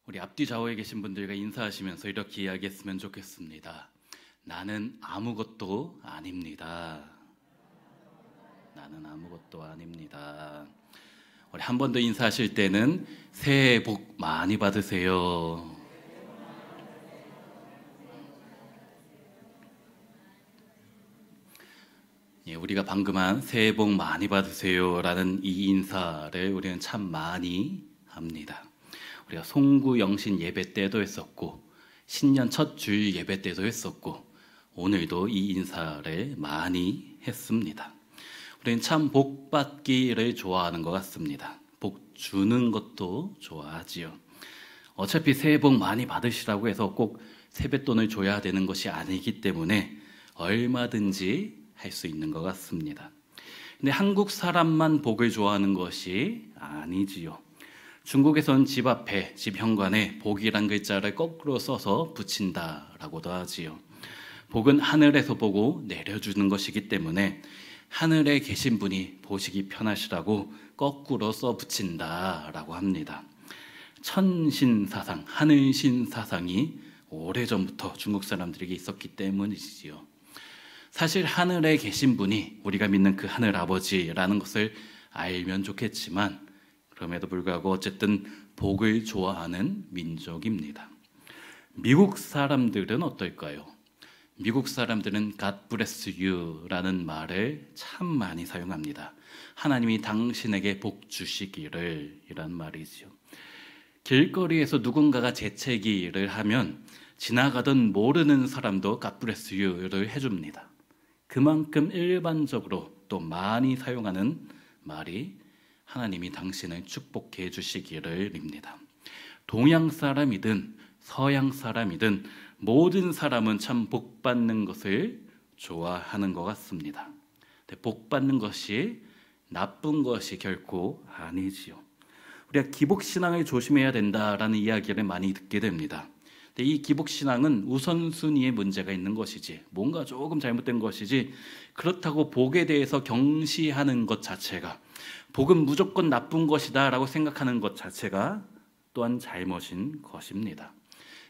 우리 앞뒤 좌우에 계신 분들과 인사하시면서 이렇게 이야기했으면 좋겠습니다. 나는 아무것도 아닙니다. 나는 아무것도 아닙니다. 우리 한 번 더 인사하실 때는 새해 복 많이 받으세요. 우리가 방금 한 새해 복 많이 받으세요 라는 이 인사를 우리는 참 많이 합니다. 우리가 송구 영신 예배 때도 했었고 신년 첫 주일 예배 때도 했었고 오늘도 이 인사를 많이 했습니다. 우리는 참 복 받기를 좋아하는 것 같습니다. 복 주는 것도 좋아하지요. 어차피 새해 복 많이 받으시라고 해서 꼭 세뱃돈을 줘야 되는 것이 아니기 때문에 얼마든지 할 수 있는 것 같습니다. 근데 한국 사람만 복을 좋아하는 것이 아니지요. 중국에선 집 앞에, 집 현관에 복이란 글자를 거꾸로 써서 붙인다라고도 하지요. 복은 하늘에서 보고 내려주는 것이기 때문에 하늘에 계신 분이 보시기 편하시라고 거꾸로 써 붙인다라고 합니다. 천신사상, 하늘신사상이 오래전부터 중국 사람들에게 있었기 때문이지요. 사실 하늘에 계신 분이 우리가 믿는 그 하늘 아버지라는 것을 알면 좋겠지만 그럼에도 불구하고 어쨌든 복을 좋아하는 민족입니다. 미국 사람들은 어떨까요? 미국 사람들은 God bless you라는 말을 참 많이 사용합니다. 하나님이 당신에게 복 주시기를 이란 말이죠. 길거리에서 누군가가 재채기를 하면 지나가던 모르는 사람도 God bless you를 해줍니다. 그만큼 일반적으로 또 많이 사용하는 말이 하나님이 당신을 축복해 주시기를입니다. 동양 사람이든 서양 사람이든 모든 사람은 참 복 받는 것을 좋아하는 것 같습니다. 복 받는 것이 나쁜 것이 결코 아니지요. 우리가 기복신앙을 조심해야 된다라는 이야기를 많이 듣게 됩니다. 이 기복신앙은 우선순위에 문제가 있는 것이지 뭔가 조금 잘못된 것이지 그렇다고 복에 대해서 경시하는 것 자체가 복은 무조건 나쁜 것이다 라고 생각하는 것 자체가 또한 잘못인 것입니다.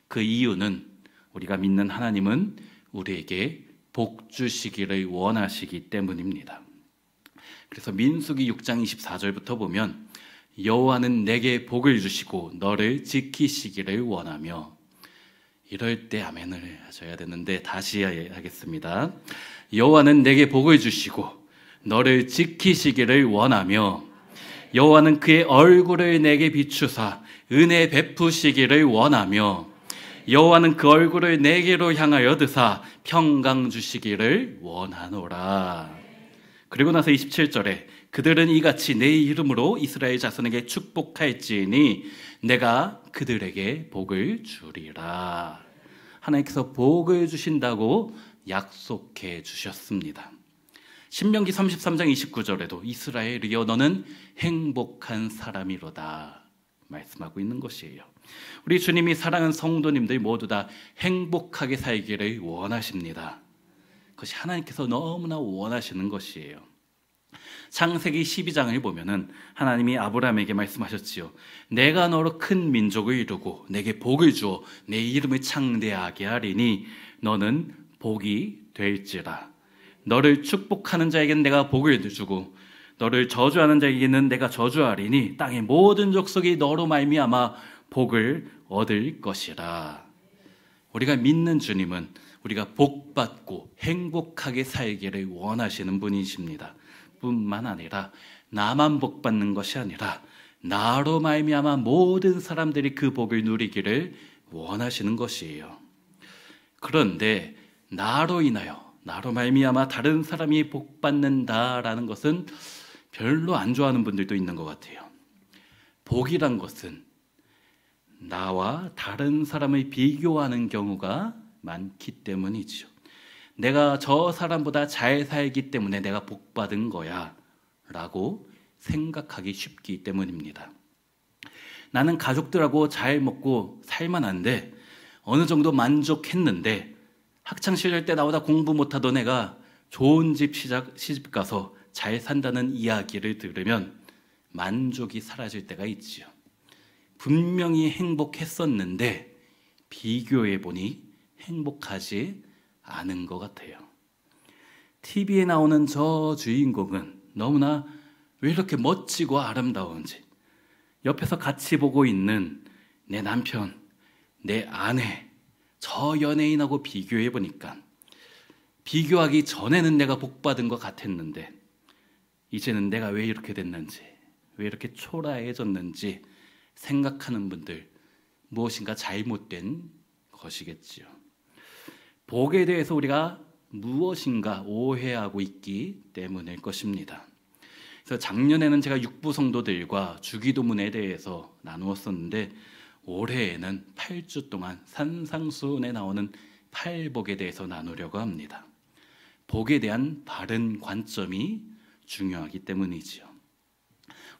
그 이유는 우리가 믿는 하나님은 우리에게 복 주시기를 원하시기 때문입니다. 그래서 민수기 6장 24절부터 보면 여호와는 내게 복을 주시고 너를 지키시기를 원하며 이럴 때 아멘을 하셔야 되는데 다시 하겠습니다. 여호와는 내게 복을 주시고 너를 지키시기를 원하며 여호와는 그의 얼굴을 내게 비추사 은혜 베푸시기를 원하며 여호와는 그 얼굴을 내게로 향하여 드사 평강 주시기를 원하노라. 그리고 나서 27절에 그들은 이같이 내 이름으로 이스라엘 자손에게 축복할지니 내가 그들에게 복을 주리라. 하나님께서 복을 주신다고 약속해 주셨습니다. 신명기 33장 29절에도 이스라엘이여 너는 행복한 사람이로다 말씀하고 있는 것이에요. 우리 주님이 사랑하는 성도님들 모두 다 행복하게 살기를 원하십니다. 그것이 하나님께서 너무나 원하시는 것이에요. 창세기 12장을 보면은 하나님이 아브라함에게 말씀하셨지요. 내가 너로 큰 민족을 이루고 내게 복을 주어 내 이름을 창대하게 하리니 너는 복이 될지라. 너를 축복하는 자에게는 내가 복을 주고 너를 저주하는 자에게는 내가 저주하리니 땅의 모든 족속이 너로 말미암아 복을 얻을 것이라. 우리가 믿는 주님은 우리가 복받고 행복하게 살기를 원하시는 분이십니다. 뿐만 아니라 나만 복받는 것이 아니라 나로 말미암아 모든 사람들이 그 복을 누리기를 원하시는 것이에요. 그런데 나로 말미암아 다른 사람이 복받는다라는 것은 별로 안 좋아하는 분들도 있는 것 같아요. 복이란 것은 나와 다른 사람을 비교하는 경우가 많기 때문이죠. 내가 저 사람보다 잘 살기 때문에 내가 복받은 거야 라고 생각하기 쉽기 때문입니다. 나는 가족들하고 잘 먹고 살만한데 어느 정도 만족했는데 학창시절 때 나보다 공부 못하던 애가 좋은 집 시집 가서 잘 산다는 이야기를 들으면 만족이 사라질 때가 있지요. 분명히 행복했었는데 비교해 보니 행복하지 않은 것 같아요. TV에 나오는 저 주인공은 너무나 왜 이렇게 멋지고 아름다운지, 옆에서 같이 보고 있는 내 남편, 내 아내, 저 연예인하고 비교해 보니까 비교하기 전에는 내가 복받은 것 같았는데 이제는 내가 왜 이렇게 됐는지, 왜 이렇게 초라해졌는지 생각하는 분들, 무엇인가 잘못된 것이겠지요. 복에 대해서 우리가 무엇인가 오해하고 있기 때문일 것입니다. 그래서 작년에는 제가 육부 성도들과 주기도문에 대해서 나누었었는데 올해에는 8주 동안 산상수훈에 나오는 팔복에 대해서 나누려고 합니다. 복에 대한 바른 관점이 중요하기 때문이지요.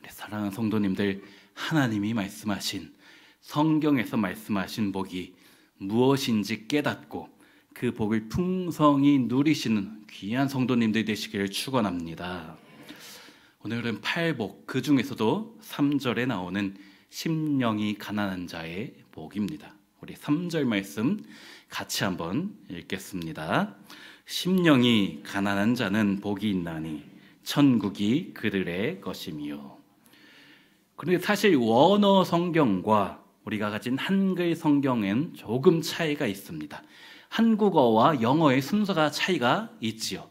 우리 사랑하는 성도님들, 하나님이 말씀하신, 성경에서 말씀하신 복이 무엇인지 깨닫고 그 복을 풍성히 누리시는 귀한 성도님들 되시기를 축원합니다. 오늘은 팔복, 그 중에서도 3절에 나오는 심령이 가난한 자의 복입니다. 우리 3절 말씀 같이 한번 읽겠습니다. 심령이 가난한 자는 복이 있나니 천국이 그들의 것이미요. 그런데 사실 원어 성경과 우리가 가진 한글 성경엔 조금 차이가 있습니다. 한국어와 영어의 순서가 차이가 있지요.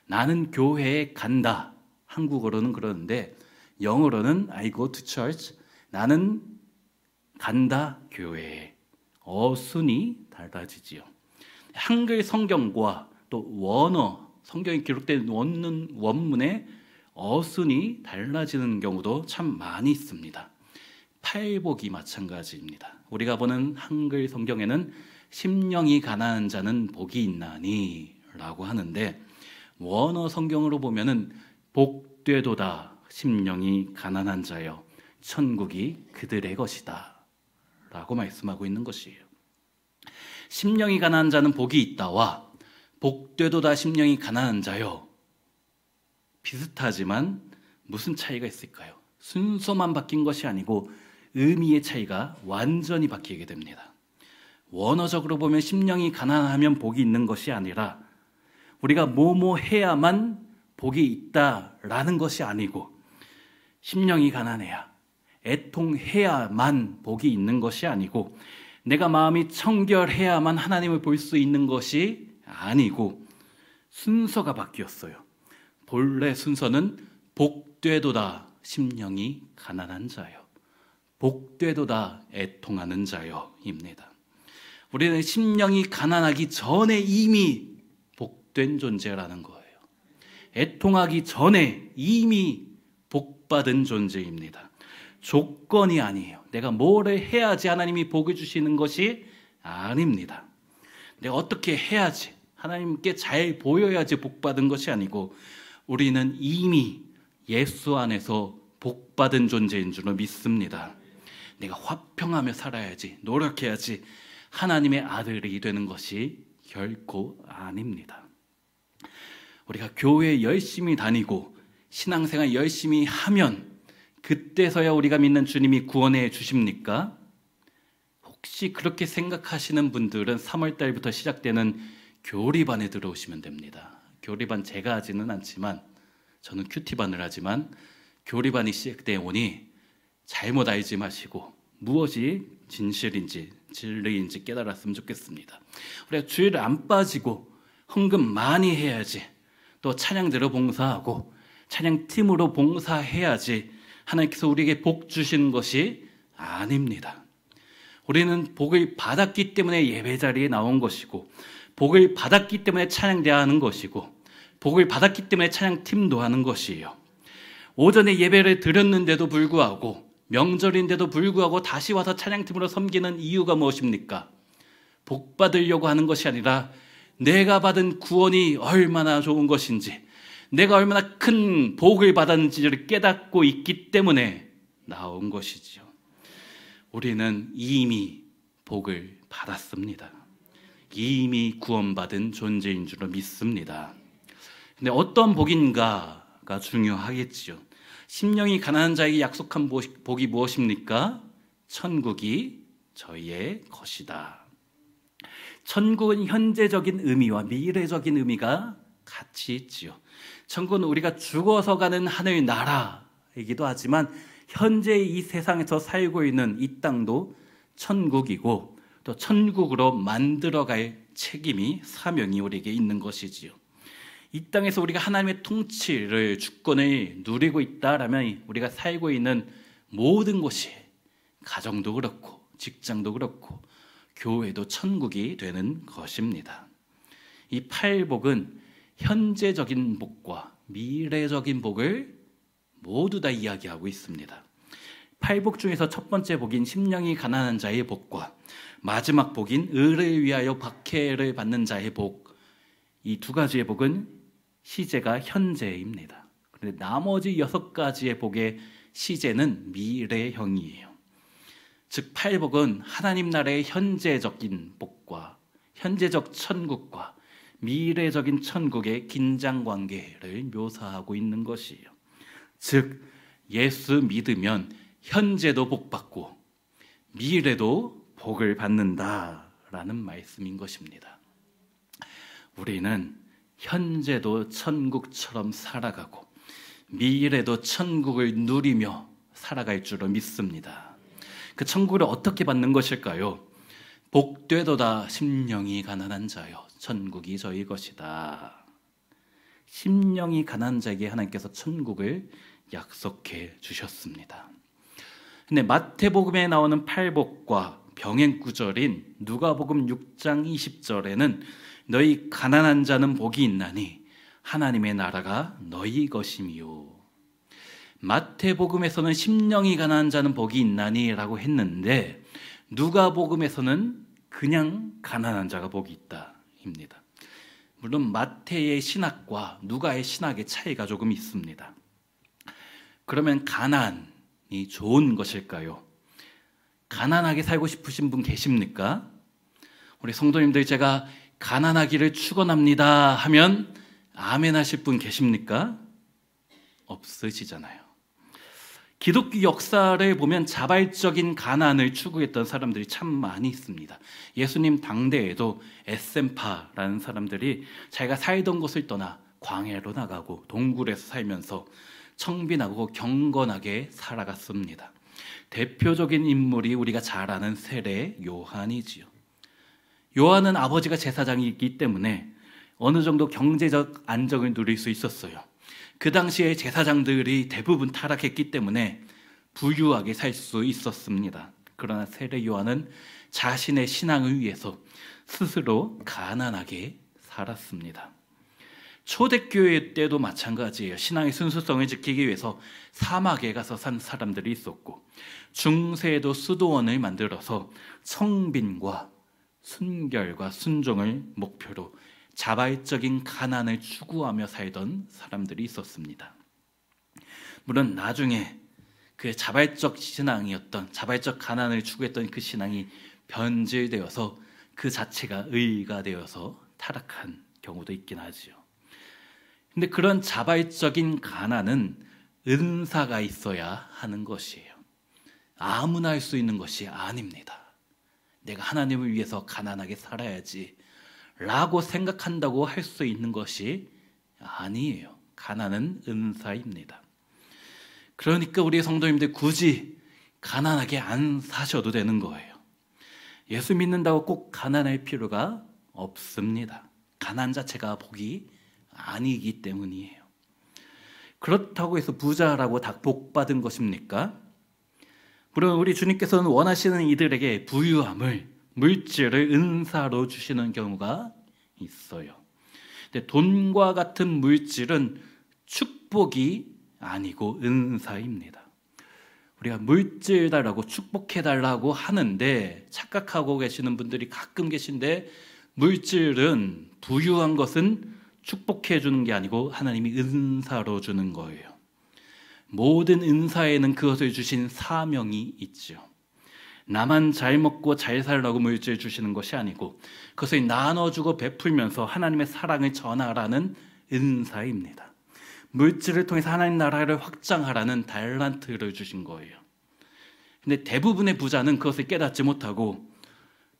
나는 교회에 간다. 한국어로는 그러는데 영어로는 I go to church. 나는 간다 교회에. 어순이 달라지지요. 한글 성경과 또 원어 성경에 기록된 원문의 어순이 달라지는 경우도 참 많이 있습니다. 팔복이 마찬가지입니다. 우리가 보는 한글 성경에는 심령이 가난한 자는 복이 있나니 라고 하는데 원어 성경으로 보면은 복되도다 심령이 가난한 자여 천국이 그들의 것이다 라고 말씀하고 있는 것이에요. 심령이 가난한 자는 복이 있다와 복되도다 심령이 가난한 자여, 비슷하지만 무슨 차이가 있을까요? 순서만 바뀐 것이 아니고 의미의 차이가 완전히 바뀌게 됩니다. 원어적으로 보면 심령이 가난하면 복이 있는 것이 아니라 우리가 뭐뭐 해야만 복이 있다라는 것이 아니고 심령이 가난해야, 애통해야만 복이 있는 것이 아니고 내가 마음이 청결해야만 하나님을 볼 수 있는 것이 아니고 순서가 바뀌었어요. 본래 순서는 복되도다 심령이 가난한 자여, 복되도다 애통하는 자여입니다. 우리는 심령이 가난하기 전에 이미 복된 존재라는 거예요. 애통하기 전에 이미 복받은 존재입니다. 조건이 아니에요. 내가 뭐를 해야지 하나님이 복을 주시는 것이 아닙니다. 내가 어떻게 해야지, 하나님께 잘 보여야지 복받은 것이 아니고 우리는 이미 예수 안에서 복받은 존재인 줄로 믿습니다. 내가 화평하며 살아야지, 노력해야지 하나님의 아들이 되는 것이 결코 아닙니다. 우리가 교회에 열심히 다니고 신앙생활 열심히 하면 그때서야 우리가 믿는 주님이 구원해 주십니까? 혹시 그렇게 생각하시는 분들은 3월 달부터 시작되는 교리반에 들어오시면 됩니다. 교리반 제가 하지는 않지만 저는 큐티반을 하지만 교리반이 시작되어 오니 잘못 알지 마시고 무엇이 진실인지 진리인지 깨달았으면 좋겠습니다. 우리가 주일을 안 빠지고 헌금 많이 해야지, 또 찬양대로 봉사하고 찬양팀으로 봉사해야지 하나님께서 우리에게 복 주시는 것이 아닙니다. 우리는 복을 받았기 때문에 예배 자리에 나온 것이고 복을 받았기 때문에 찬양대회 하는 것이고 복을 받았기 때문에 찬양팀도 하는 것이에요. 오전에 예배를 드렸는데도 불구하고 명절인데도 불구하고 다시 와서 찬양팀으로 섬기는 이유가 무엇입니까? 복 받으려고 하는 것이 아니라 내가 받은 구원이 얼마나 좋은 것인지, 내가 얼마나 큰 복을 받았는지를 깨닫고 있기 때문에 나온 것이지요. 우리는 이미 복을 받았습니다. 이미 구원받은 존재인 줄로 믿습니다. 근데 어떤 복인가가 중요하겠지요. 심령이 가난한 자에게 약속한 복이 무엇입니까? 천국이 저희의 것이다. 천국은 현재적인 의미와 미래적인 의미가 같이 있지요. 천국은 우리가 죽어서 가는 하늘 나라이기도 하지만 현재 이 세상에서 살고 있는 이 땅도 천국이고 또 천국으로 만들어갈 책임이 사명이 우리에게 있는 것이지요. 이 땅에서 우리가 하나님의 통치를 주권을 누리고 있다라면 우리가 살고 있는 모든 곳이 가정도 그렇고 직장도 그렇고 교회도 천국이 되는 것입니다. 이 팔복은 현재적인 복과 미래적인 복을 모두 다 이야기하고 있습니다. 팔복 중에서 첫 번째 복인 심령이 가난한 자의 복과 마지막 복인 의를 위하여 박해를 받는 자의 복, 이 두 가지의 복은 시제가 현재입니다. 그런데 나머지 6가지의 복의 시제는 미래형이에요. 즉 팔복은 하나님 나라의 현재적인 복과 현재적 천국과 미래적인 천국의 긴장관계를 묘사하고 있는 것이에요. 즉 예수 믿으면 현재도 복받고 미래도 복을 받는다라는 말씀인 것입니다. 우리는 현재도 천국처럼 살아가고 미래도 천국을 누리며 살아갈 줄로 믿습니다. 그 천국을 어떻게 받는 것일까요? 복되도다 심령이 가난한 자여 천국이 저희 것이다. 심령이 가난한 자에게 하나님께서 천국을 약속해 주셨습니다. 근데 마태복음에 나오는 팔복과 병행 구절인 누가복음 6장 20절에는 너희 가난한 자는 복이 있나니 하나님의 나라가 너희 것이미요. 마태복음에서는 심령이 가난한 자는 복이 있나니 라고 했는데 누가복음에서는 그냥 가난한 자가 복이 있다 입니다. 물론 마태의 신학과 누가의 신학의 차이가 조금 있습니다. 그러면 가난이 좋은 것일까요? 가난하게 살고 싶으신 분 계십니까? 우리 성도님들 제가 가난하기를 축원합니다 하면 아멘 하실 분 계십니까? 없으시잖아요. 기독교 역사를 보면 자발적인 가난을 추구했던 사람들이 참 많이 있습니다. 예수님 당대에도 에센파라는 사람들이 자기가 살던 곳을 떠나 광야로 나가고 동굴에서 살면서 청빈하고 경건하게 살아갔습니다. 대표적인 인물이 우리가 잘 아는 세례 요한이지요. 요한은 아버지가 제사장이기 때문에 어느 정도 경제적 안정을 누릴 수 있었어요. 그 당시에 제사장들이 대부분 타락했기 때문에 부유하게 살 수 있었습니다. 그러나 세례 요한은 자신의 신앙을 위해서 스스로 가난하게 살았습니다. 초대교회 때도 마찬가지예요. 신앙의 순수성을 지키기 위해서 사막에 가서 산 사람들이 있었고 중세에도 수도원을 만들어서 청빈과 순결과 순종을 목표로 자발적인 가난을 추구하며 살던 사람들이 있었습니다. 물론 나중에 그 자발적 신앙이었던 자발적 가난을 추구했던 그 신앙이 변질되어서 그 자체가 의가 되어서 타락한 경우도 있긴 하지요. 근데 그런 자발적인 가난은 은사가 있어야 하는 것이에요. 아무나 할 수 있는 것이 아닙니다. 내가 하나님을 위해서 가난하게 살아야지 라고 생각한다고 할 수 있는 것이 아니에요. 가난은 은사입니다. 그러니까 우리 성도님들 굳이 가난하게 안 사셔도 되는 거예요. 예수 믿는다고 꼭 가난할 필요가 없습니다. 가난 자체가 복이 아니기 때문이에요. 그렇다고 해서 부자라고 다 복받은 것입니까? 물론 우리 주님께서는 원하시는 이들에게 부유함을, 물질을 은사로 주시는 경우가 있어요. 근데 돈과 같은 물질은 축복이 아니고 은사입니다. 우리가 물질 달라고 축복해달라고 하는데 착각하고 계시는 분들이 가끔 계신데 물질은 부유한 것은 축복해 주는 게 아니고 하나님이 은사로 주는 거예요. 모든 은사에는 그것을 주신 사명이 있죠. 나만 잘 먹고 잘 살라고 물질 주시는 것이 아니고 그것을 나눠주고 베풀면서 하나님의 사랑을 전하라는 은사입니다. 물질을 통해서 하나님 나라를 확장하라는 달란트를 주신 거예요. 근데 대부분의 부자는 그것을 깨닫지 못하고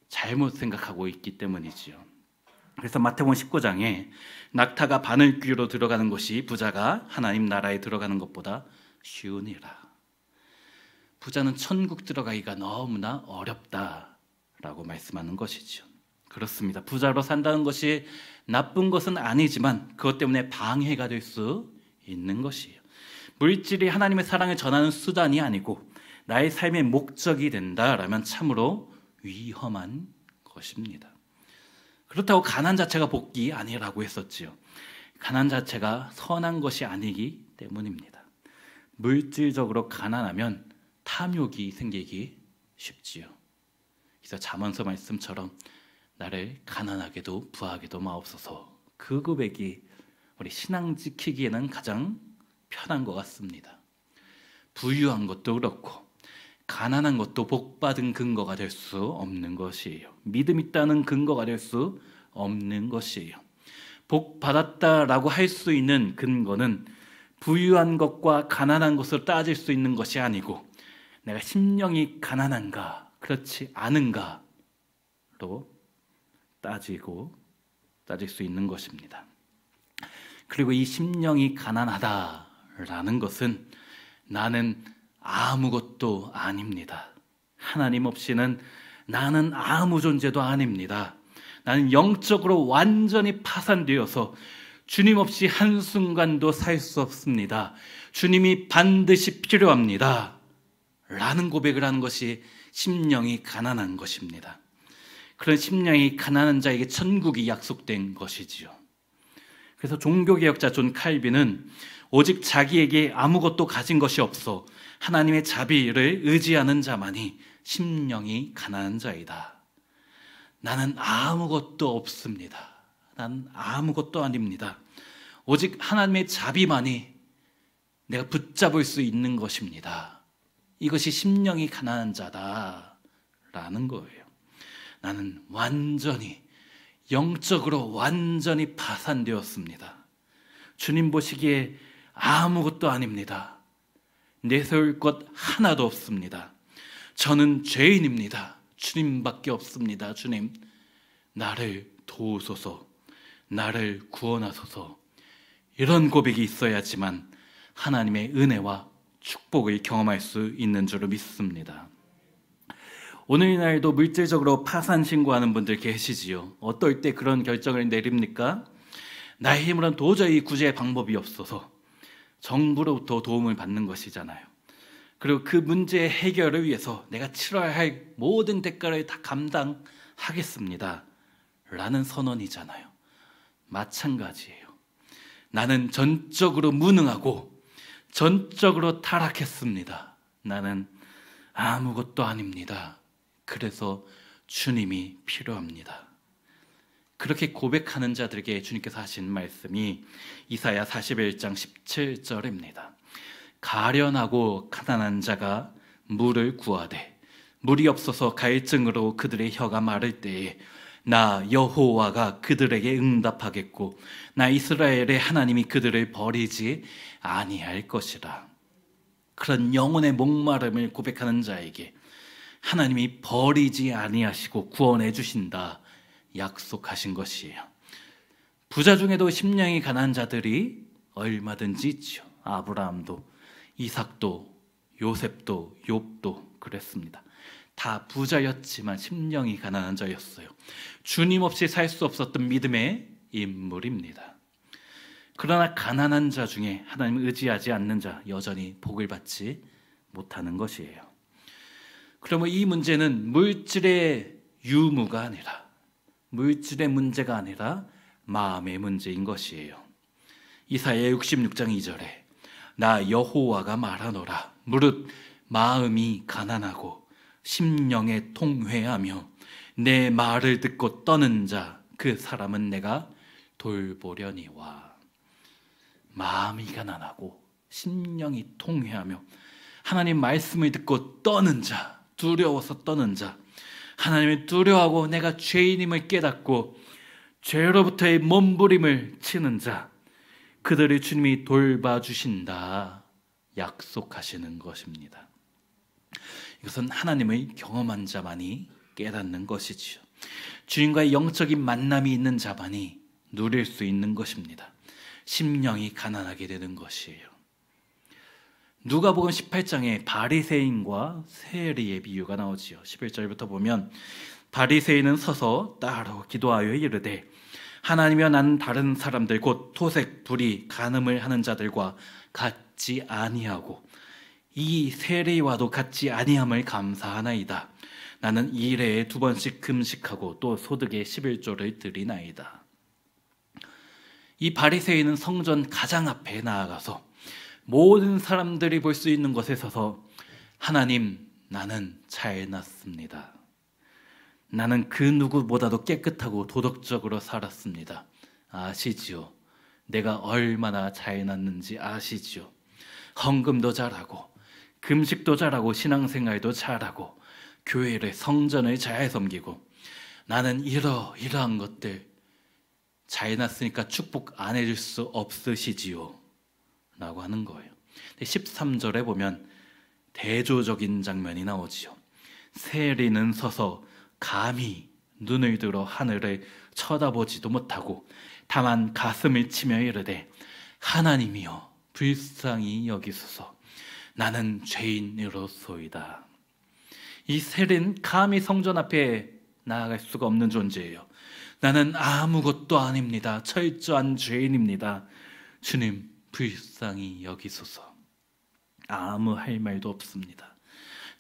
잘못 생각하고 있기 때문이지요. 그래서 마태복음 19장에 낙타가 바늘귀로 들어가는 것이 부자가 하나님 나라에 들어가는 것보다 쉬우니라. 부자는 천국 들어가기가 너무나 어렵다라고 말씀하는 것이죠. 그렇습니다. 부자로 산다는 것이 나쁜 것은 아니지만 그것 때문에 방해가 될 수 있는 것이에요. 물질이 하나님의 사랑을 전하는 수단이 아니고 나의 삶의 목적이 된다라면 참으로 위험한 것입니다. 그렇다고 가난 자체가 복이 아니라고 했었지요. 가난 자체가 선한 것이 아니기 때문입니다. 물질적으로 가난하면 탐욕이 생기기 쉽지요. 그래서 잠언서 말씀처럼 나를 가난하게도 부하게도 마옵소서. 그 고백이 우리 신앙 지키기에는 가장 편한 것 같습니다. 부유한 것도 그렇고 가난한 것도 복받은 근거가 될 수 없는 것이에요. 믿음 있다는 근거가 될 수 없는 것이에요. 복받았다라고 할 수 있는 근거는 부유한 것과 가난한 것을 따질 수 있는 것이 아니고 내가 심령이 가난한가 그렇지 않은가로 따질 수 있는 것입니다. 그리고 이 심령이 가난하다라는 것은 나는 아무것도 아닙니다. 하나님 없이는 나는 아무 존재도 아닙니다. 나는 영적으로 완전히 파산되어서 주님 없이 한순간도 살 수 없습니다. 주님이 반드시 필요합니다. 라는 고백을 하는 것이 심령이 가난한 것입니다. 그런 심령이 가난한 자에게 천국이 약속된 것이지요. 그래서 종교개혁자 존 칼빈은 오직 자기에게 아무것도 가진 것이 없어 하나님의 자비를 의지하는 자만이 심령이 가난한 자이다. 나는 아무것도 없습니다. 나는 아무것도 아닙니다. 오직 하나님의 자비만이 내가 붙잡을 수 있는 것입니다. 이것이 심령이 가난한 자다라는 거예요. 나는 완전히 영적으로 완전히 파산되었습니다. 주님 보시기에 아무것도 아닙니다. 내세울 것 하나도 없습니다. 저는 죄인입니다. 주님밖에 없습니다. 주님, 나를 도우소서, 나를 구원하소서. 이런 고백이 있어야지만 하나님의 은혜와 축복을 경험할 수 있는 줄을 믿습니다. 오늘날도 물질적으로 파산 신고하는 분들 계시지요. 어떨 때 그런 결정을 내립니까? 나의 힘으로는 도저히 구제의 방법이 없어서 정부로부터 도움을 받는 것이잖아요. 그리고 그 문제의 해결을 위해서 내가 치러야 할 모든 대가를 다 감당하겠습니다. 라는 선언이잖아요. 마찬가지예요. 나는 전적으로 무능하고 전적으로 타락했습니다. 나는 아무것도 아닙니다. 그래서 주님이 필요합니다. 그렇게 고백하는 자들에게 주님께서 하신 말씀이 이사야 41장 17절입니다. 가련하고 가난한 자가 물을 구하되 물이 없어서 갈증으로 그들의 혀가 마를 때에 나 여호와가 그들에게 응답하겠고 나 이스라엘의 하나님이 그들을 버리지 아니할 것이라. 그런 영혼의 목마름을 고백하는 자에게 하나님이 버리지 아니하시고 구원해 주신다 약속하신 것이에요. 부자 중에도 심령이 가난한 자들이 얼마든지 있죠. 아브라함도 이삭도 요셉도 욥도 그랬습니다. 다 부자였지만 심령이 가난한 자였어요. 주님 없이 살 수 없었던 믿음의 인물입니다. 그러나 가난한 자 중에 하나님을 의지하지 않는 자 여전히 복을 받지 못하는 것이에요. 그러면 이 문제는 물질의 유무가 아니라 물질의 문제가 아니라 마음의 문제인 것이에요. 이사야 66장 2절에 나 여호와가 말하노라 무릇 마음이 가난하고 심령에 통회하며 내 말을 듣고 떠는 자 그 사람은 내가 돌보려니와. 마음이 가난하고 심령이 통회하며 하나님 말씀을 듣고 떠는 자, 두려워서 떠는 자, 하나님을 두려워하고 내가 죄인임을 깨닫고 죄로부터의 몸부림을 치는 자, 그들을 주님이 돌봐주신다 약속하시는 것입니다. 이것은 하나님을 경험한 자만이 깨닫는 것이지요. 주님과의 영적인 만남이 있는 자만이 누릴 수 있는 것입니다. 심령이 가난하게 되는 것이에요. 누가복음 18장에 바리새인과 세리의 비유가 나오지요. 11절부터 보면 바리새인은 서서 따로 기도하여 이르되 하나님이여 나는 다른 사람들 곧 토색, 불의, 간음을 하는 자들과 같지 아니하고 이 세리와도 같지 아니함을 감사하나이다. 나는 일해에 2번씩 금식하고 또 소득의 11조를 드리나이다. 이 바리새인은 성전 가장 앞에 나아가서 모든 사람들이 볼 수 있는 곳에 서서 하나님, 나는 잘났습니다. 나는 그 누구보다도 깨끗하고 도덕적으로 살았습니다. 아시지요? 내가 얼마나 잘났는지 아시지요? 헌금도 잘하고 금식도 잘하고 신앙생활도 잘하고 교회를 성전을 잘 섬기고 나는 이러이러한 것들 잘났으니까 축복 안 해줄 수 없으시지요? 라고 하는 거예요. 13절에 보면 대조적인 장면이 나오지요. 세리는 서서 감히 눈을 들어 하늘을 쳐다보지도 못하고 다만 가슴을 치며 이르되 하나님이여 불쌍히 여기소서 나는 죄인으로소이다. 이 세리는 감히 성전 앞에 나아갈 수가 없는 존재예요. 나는 아무것도 아닙니다. 철저한 죄인입니다. 주님 불쌍히 여기소서. 아무 할 말도 없습니다.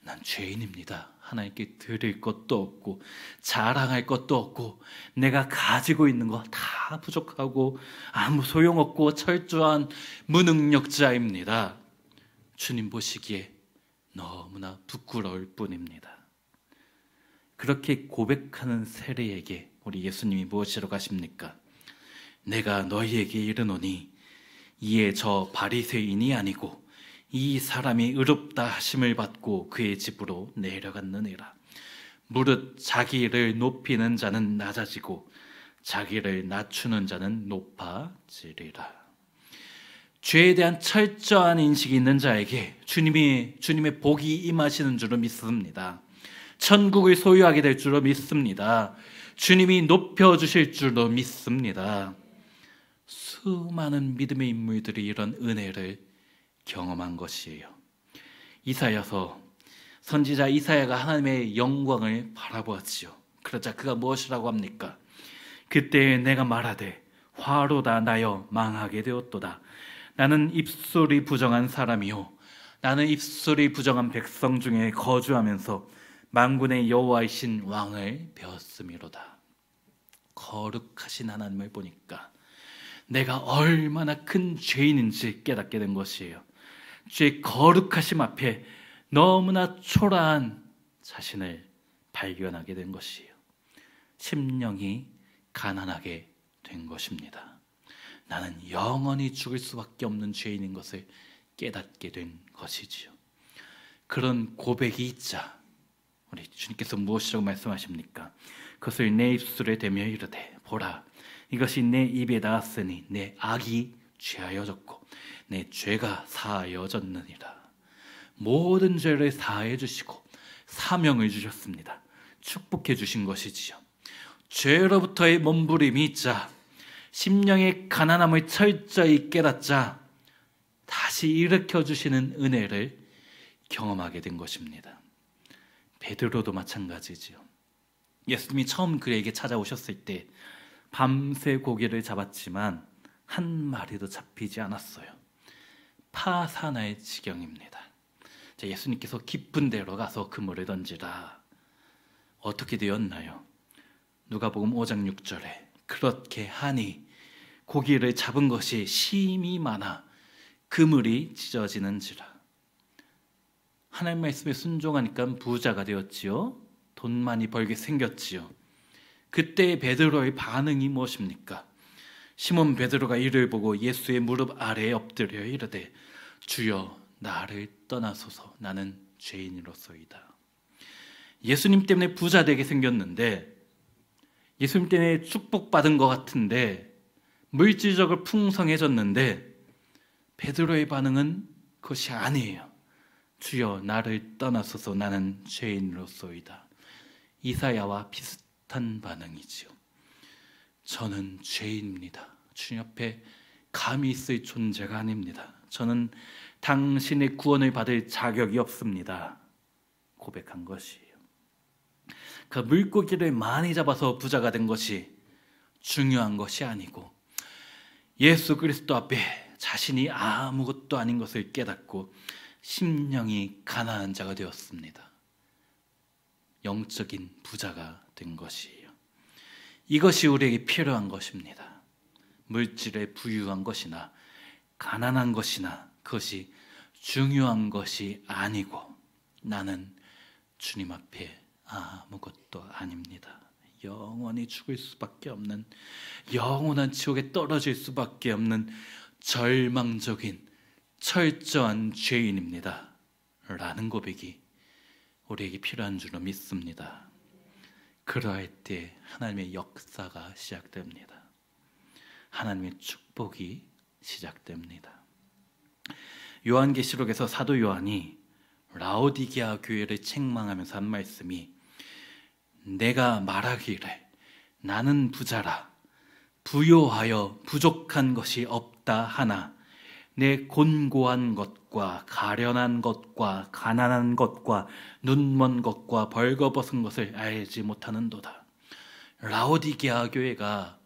난 죄인입니다. 하나님께 드릴 것도 없고 자랑할 것도 없고 내가 가지고 있는 거 다 부족하고 아무 소용없고 철저한 무능력자입니다. 주님 보시기에 너무나 부끄러울 뿐입니다. 그렇게 고백하는 세리에게 우리 예수님이 무엇이라고 하십니까? 내가 너희에게 이르노니 이에 저 바리새인이 아니고 이 사람이 의롭다 하심을 받고 그의 집으로 내려갔느니라. 무릇 자기를 높이는 자는 낮아지고 자기를 낮추는 자는 높아지리라. 죄에 대한 철저한 인식이 있는 자에게 주님의 복이 임하시는 줄로 믿습니다. 천국을 소유하게 될 줄로 믿습니다. 주님이 높여주실 줄로 믿습니다. 수많은 믿음의 인물들이 이런 은혜를 경험한 것이에요. 이사야서 선지자 이사야가 하나님의 영광을 바라보았지요. 그러자 그가 무엇이라고 합니까? 그때 내가 말하되 화로다 나여 망하게 되었도다. 나는 입술이 부정한 사람이요 나는 입술이 부정한 백성 중에 거주하면서 만군의 여호와이신 왕을 배웠음이로다. 거룩하신 하나님을 보니까 내가 얼마나 큰 죄인인지 깨닫게 된 것이에요. 죄의 거룩하심 앞에 너무나 초라한 자신을 발견하게 된 것이에요. 심령이 가난하게 된 것입니다. 나는 영원히 죽을 수밖에 없는 죄인인 것을 깨닫게 된 것이지요. 그런 고백이 있자 우리 주님께서 무엇이라고 말씀하십니까? 그것을 내 입술에 대며 이르되 보라 이것이 내 입에 닿았으니 내 악이 죄하여졌고 내 죄가 사하여졌느니라. 모든 죄를 사하여 주시고 사명을 주셨습니다. 축복해 주신 것이지요. 죄로부터의 몸부림이 있자 심령의 가난함을 철저히 깨닫자 다시 일으켜 주시는 은혜를 경험하게 된 것입니다. 베드로도 마찬가지지요. 예수님이 처음 그에게 찾아오셨을 때 밤새 고기를 잡았지만 한 마리도 잡히지 않았어요. 파산할 지경입니다. 예수님께서 깊은 데로 가서 그물을 던지라. 어떻게 되었나요? 누가복음 5장 6절에 그렇게 하니 고기를 잡은 것이 심히 많아 그물이 찢어지는지라. 하나님 말씀에 순종하니까 부자가 되었지요. 돈 많이 벌게 생겼지요. 그때 베드로의 반응이 무엇입니까? 시몬 베드로가 이를 보고 예수의 무릎 아래에 엎드려 이르되 주여 나를 떠나소서 나는 죄인으로소이다. 예수님 때문에 부자 되게 생겼는데 예수님 때문에 축복받은 것 같은데 물질적으로 풍성해졌는데 베드로의 반응은 그것이 아니에요. 주여 나를 떠나소서 나는 죄인으로소이다. 이사야와 비슷한 반응이지요. 저는 죄인입니다. 주님 앞에 감히 있을 존재가 아닙니다. 저는 당신의 구원을 받을 자격이 없습니다. 고백한 것이에요. 그 물고기를 많이 잡아서 부자가 된 것이 중요한 것이 아니고 예수 그리스도 앞에 자신이 아무것도 아닌 것을 깨닫고 심령이 가난한 자가 되었습니다. 영적인 부자가 된 것이에요. 이것이 우리에게 필요한 것입니다. 물질에 부유한 것이나 가난한 것이나 그것이 중요한 것이 아니고 나는 주님 앞에 아무것도 아닙니다. 영원히 죽을 수밖에 없는, 영원한 지옥에 떨어질 수밖에 없는 절망적인 철저한 죄인입니다 라는 고백이 우리에게 필요한 줄로 믿습니다. 그러할 때 하나님의 역사가 시작됩니다. 하나님의 축복이 시작됩니다. 요한계시록에서 사도 요한이 라오디게아 교회를 책망하면서 한 말씀이 내가 말하기를 나는 부자라 부요하여 부족한 것이 없다 하나 내 곤고한 것과 가련한 것과 가난한 것과 눈먼 것과 벌거벗은 것을 알지 못하는도다. 라오디게아 교회가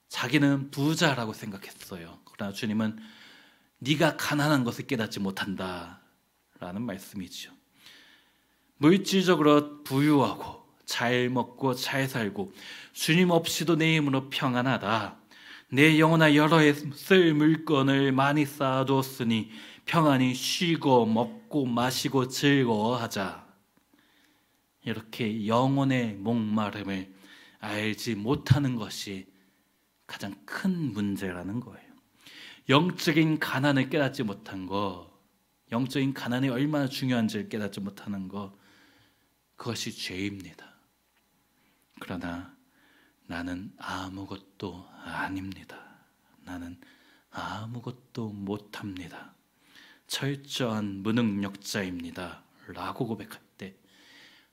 자기는 부자라고 생각했어요. 그러나 주님은 네가 가난한 것을 깨닫지 못한다 라는 말씀이죠. 물질적으로 부유하고 잘 먹고 잘 살고 주님 없이도 내 힘으로 평안하다. 내 영혼아 여러 해 쓸 물건을 많이 쌓아두었으니 평안히 쉬고 먹고 마시고 즐거워하자. 이렇게 영혼의 목마름을 알지 못하는 것이 가장 큰 문제라는 거예요. 영적인 가난을 깨닫지 못한 거, 영적인 가난이 얼마나 중요한지를 깨닫지 못하는 거, 그것이 죄입니다. 그러나 나는 아무것도 아닙니다. 나는 아무것도 못합니다. 철저한 무능력자입니다 라고 고백할 때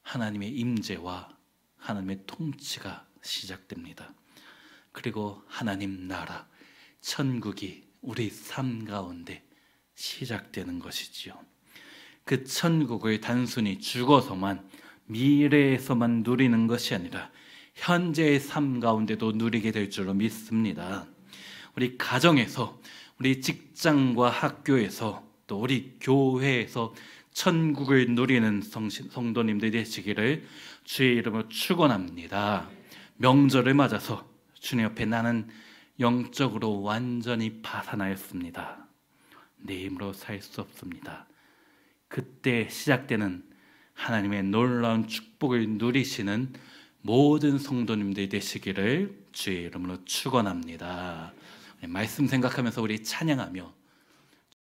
하나님의 임재와 하나님의 통치가 시작됩니다. 그리고 하나님 나라, 천국이 우리 삶 가운데 시작되는 것이지요. 그 천국을 단순히 죽어서만 미래에서만 누리는 것이 아니라 현재의 삶 가운데도 누리게 될 줄로 믿습니다. 우리 가정에서, 우리 직장과 학교에서, 또 우리 교회에서 천국을 누리는 성도님들이 되시기를 주의 이름으로 축원합니다. 명절을 맞아서 주님 옆에 나는 영적으로 완전히 파산하였습니다. 내 힘으로 살 수 없습니다. 그때 시작되는 하나님의 놀라운 축복을 누리시는 모든 성도님들이 되시기를 주의 이름으로 축원합니다. 말씀 생각하면서 우리 찬양하며